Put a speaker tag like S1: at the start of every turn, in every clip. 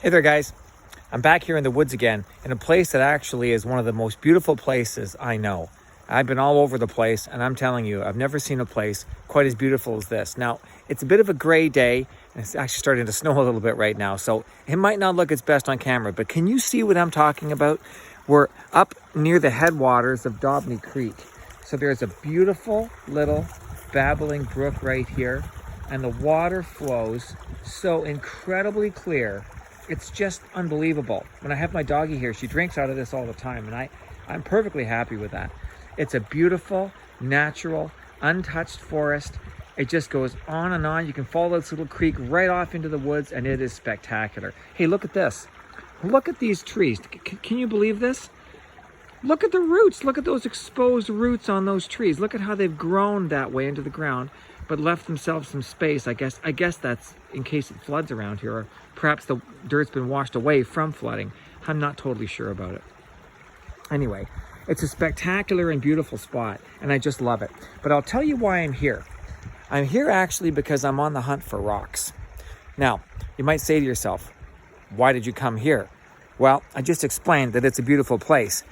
S1: Hey there, guys. I'm back here in the woods again in a place that actually is one of the most beautiful places I know. I've been all over the place, and I'm telling you, I've never seen a place quite as beautiful as this. Now, it's a bit of a gray day, and it's actually starting to snow a little bit right now, so it might not look its best on camera, but can you see what I'm talking about? We're up near the headwaters of Dobney Creek. So there's a beautiful little babbling brook right here, and the water flows so incredibly clear. It's just unbelievable. When I have my doggie here, she drinks out of this all the time, and I'm perfectly happy with that. It's a beautiful, natural, untouched forest. It just goes on and on. You can follow this little creek right off into the woods, and it is spectacular. Hey, look at this. Look at these trees. Can you believe this? Look at the roots. Look at those exposed roots on those trees. Look at how they've grown that way into the ground, but left themselves some space. I guess that's in case it floods around here, or perhaps the dirt's been washed away from flooding. I'm not totally sure about it. Anyway, it's a spectacular and beautiful spot, and I just love it. But I'll tell you why I'm here. I'm here actually because I'm on the hunt for rocks. Now, you might say to yourself, why did you come here? Well, I just explained that it's a beautiful place,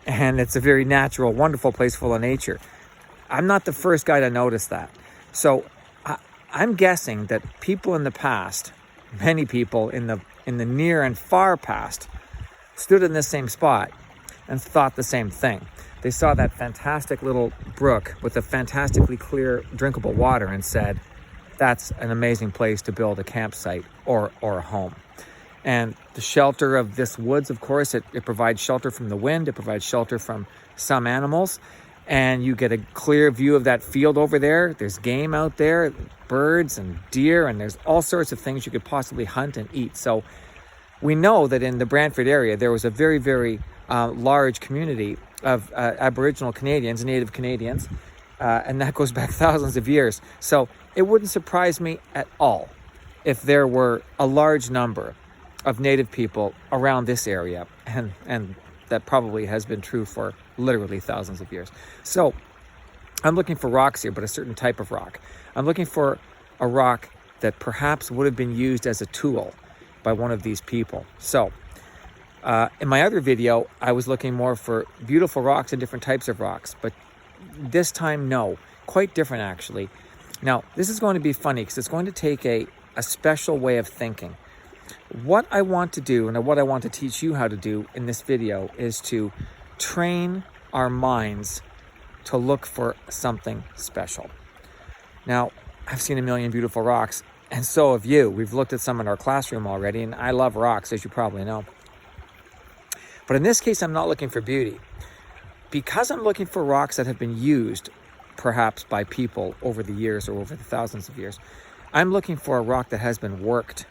S1: and it's a very natural, wonderful place full of nature. I'm not the first guy to notice that. So I'm guessing that people in the past, many people in the near and far past, stood in this same spot and thought the same thing. They saw that fantastic little brook with the fantastically clear, drinkable water and said, that's an amazing place to build a campsite or a home. And the shelter of this woods, of course, it provides shelter from the wind, it provides shelter from some animals, and you get a clear view of that field over there. There's game out there, birds and deer, and there's all sorts of things you could possibly hunt and eat. So we know that in the Brantford area, there was a very, very large community of Aboriginal Canadians, Native Canadians, and that goes back thousands of years. So it wouldn't surprise me at all if there were a large number of Native people around this area, and that probably has been true for literally thousands of years. So I'm looking for rocks here, but a certain type of rock. I'm looking for a rock that perhaps would have been used as a tool by one of these people. So in my other video, I was looking more for beautiful rocks and different types of rocks, but this time, no, quite different actually. Now, this is going to be funny because it's going to take a special way of thinking. What I want to do, and what I want to teach you how to do in this video, is to train our minds to look for something special. Now, I've seen a million beautiful rocks, and so have you. We've looked at some in our classroom already, and I love rocks, as you probably know. But in this case, I'm not looking for beauty. Because I'm looking for rocks that have been used, perhaps by people over the years or over the thousands of years, I'm looking for a rock that has been worked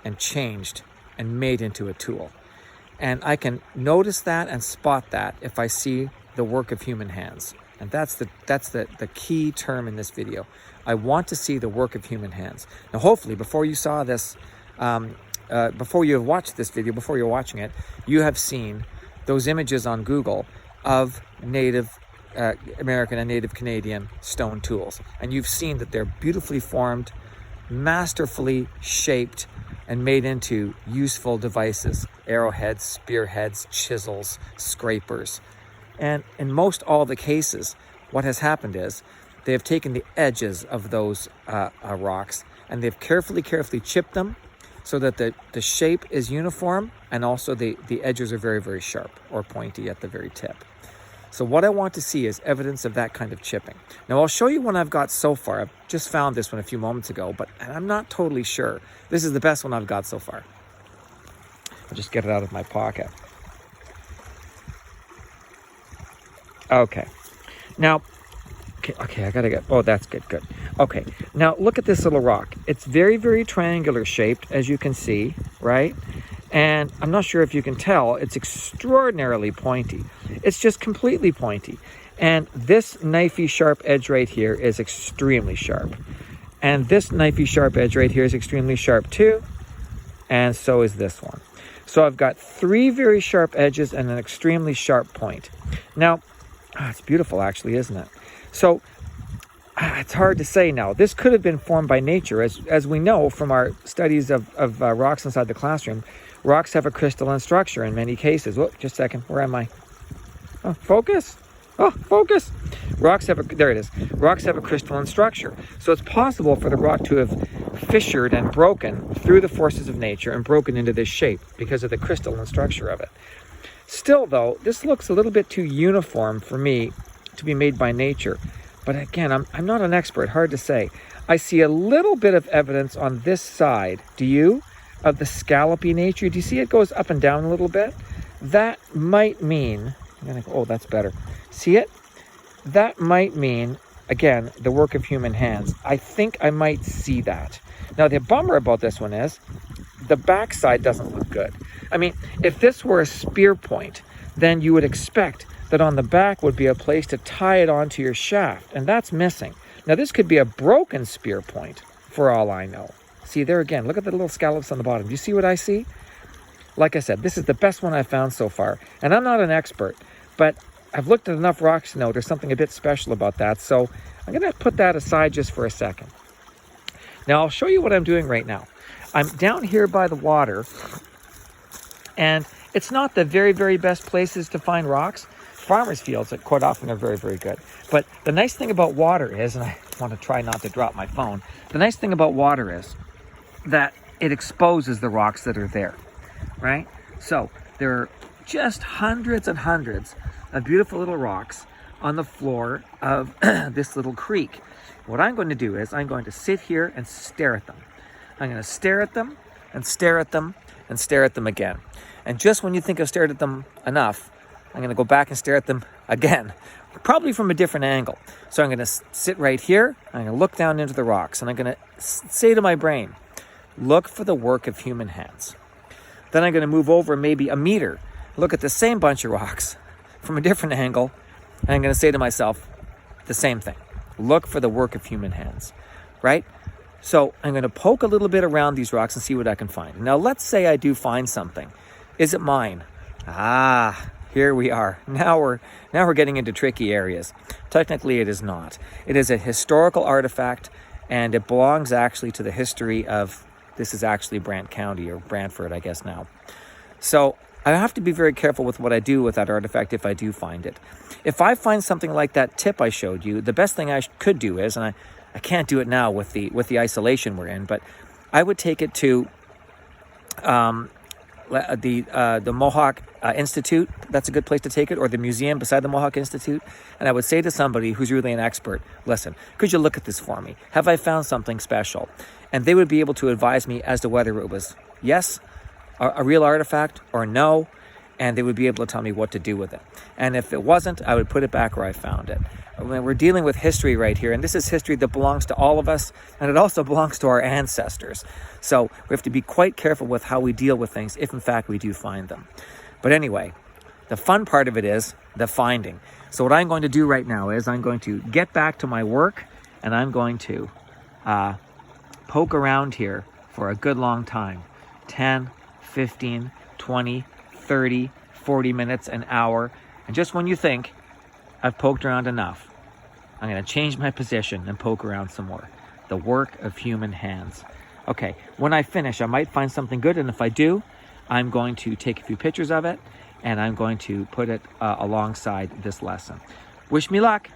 S1: and changed and made into a tool. And I can notice that and spot that if I see the work of human hands. And that's the key term in this video. I want to see the work of human hands. Now, hopefully, before you saw this, before you have watched this video, before you're watching it, you have seen those images on Google of Native American and Native Canadian stone tools. And you've seen that they're beautifully formed, masterfully shaped, and made into useful devices: arrowheads, spearheads, chisels, scrapers. And in most all the cases, what has happened is they have taken the edges of those rocks, and they've carefully chipped them so that the shape is uniform, and also the edges are very, very sharp or pointy at the very tip. So what I want to see is evidence of that kind of chipping. Now, I'll show you one I've got so far. I've just found this one a few moments ago, but I'm not totally sure. This is the best one I've got so far. I'll just get it out of my pocket. Okay. Now, okay, I gotta get, oh, that's good. Okay, now look at this little rock. It's very, very triangular shaped, as you can see, right? And I'm not sure if you can tell, it's extraordinarily pointy. It's just completely pointy. And this knifey sharp edge right here is extremely sharp. And this knifey sharp edge right here is extremely sharp too. And so is this one. So I've got three very sharp edges and an extremely sharp point. Now, it's beautiful actually, isn't it? So It's hard to say now. This could have been formed by nature. As we know from our studies of rocks inside the classroom, rocks have a crystalline structure in many cases. Whoop, just a second. Where am I? Oh, focus. Oh, focus. There it is. Rocks have a crystalline structure. So it's possible for the rock to have fissured and broken through the forces of nature and broken into this shape because of the crystalline structure of it. Still, though, this looks a little bit too uniform for me to be made by nature. But again, I'm not an expert, hard to say. I see a little bit of evidence on this side, do you, of the scallopy nature? Do you see it goes up and down a little bit? That might mean, oh, that's better. See it? That might mean, again, the work of human hands. I think I might see that. Now, the bummer about this one is the backside doesn't look good. I mean, if this were a spear point, then you would expect that on the back would be a place to tie it onto your shaft, and that's missing. Now, this could be a broken spear point, for all I know. See, there again, look at the little scallops on the bottom. Do you see what I see? Like I said, this is the best one I've found so far, and I'm not an expert, but I've looked at enough rocks to know there's something a bit special about that, so I'm going to put that aside just for a second. Now, I'll show you what I'm doing right now. I'm down here by the water, and it's not the very, very best places to find rocks. Farmers' fields quite often are very, very good. But the nice thing about water is, and I want to try not to drop my phone, the nice thing about water is that it exposes the rocks that are there, right? So there are just hundreds and hundreds of beautiful little rocks on the floor of this little creek. What I'm going to do is I'm going to sit here and stare at them. I'm going to stare at them and stare at them and stare at them again. And just when you think I've stared at them enough, I'm going to go back and stare at them again, probably from a different angle. So I'm going to sit right here. I'm going to look down into the rocks, and I'm going to say to my brain, look for the work of human hands. Then I'm going to move over maybe a meter, look at the same bunch of rocks from a different angle, and I'm going to say to myself the same thing. Look for the work of human hands, right? So I'm going to poke a little bit around these rocks and see what I can find. Now, let's say I do find something. Is it mine? Here we are. Now we're getting into tricky areas. Technically, it is not. It is a historical artifact, and it belongs actually to the history of, this is actually Brant County, or Brantford, I guess now. So I have to be very careful with what I do with that artifact if I do find it. If I find something like that tip I showed you, the best thing I could do is, and I can't do it now with the isolation we're in, but I would take it to the Mohawk Institute. That's a good place to take it, or the museum beside the Mohawk Institute. And I would say to somebody who's really an expert, listen, could you look at this for me? Have I found something special? And they would be able to advise me as to whether it was yes, a real artifact, or no, and they would be able to tell me what to do with it. And if it wasn't, I would put it back where I found it. We're dealing with history right here, and this is history that belongs to all of us, and it also belongs to our ancestors. So we have to be quite careful with how we deal with things if in fact we do find them. But anyway, the fun part of it is the finding. So what I'm going to do right now is I'm going to get back to my work, and I'm going to poke around here for a good long time. 10, 15, 20, 30, 40 minutes, an hour. And just when you think I've poked around enough, I'm going to change my position and poke around some more. The work of human hands. Okay, when I finish, I might find something good, and if I do, I'm going to take a few pictures of it, and I'm going to put it alongside this lesson. Wish me luck.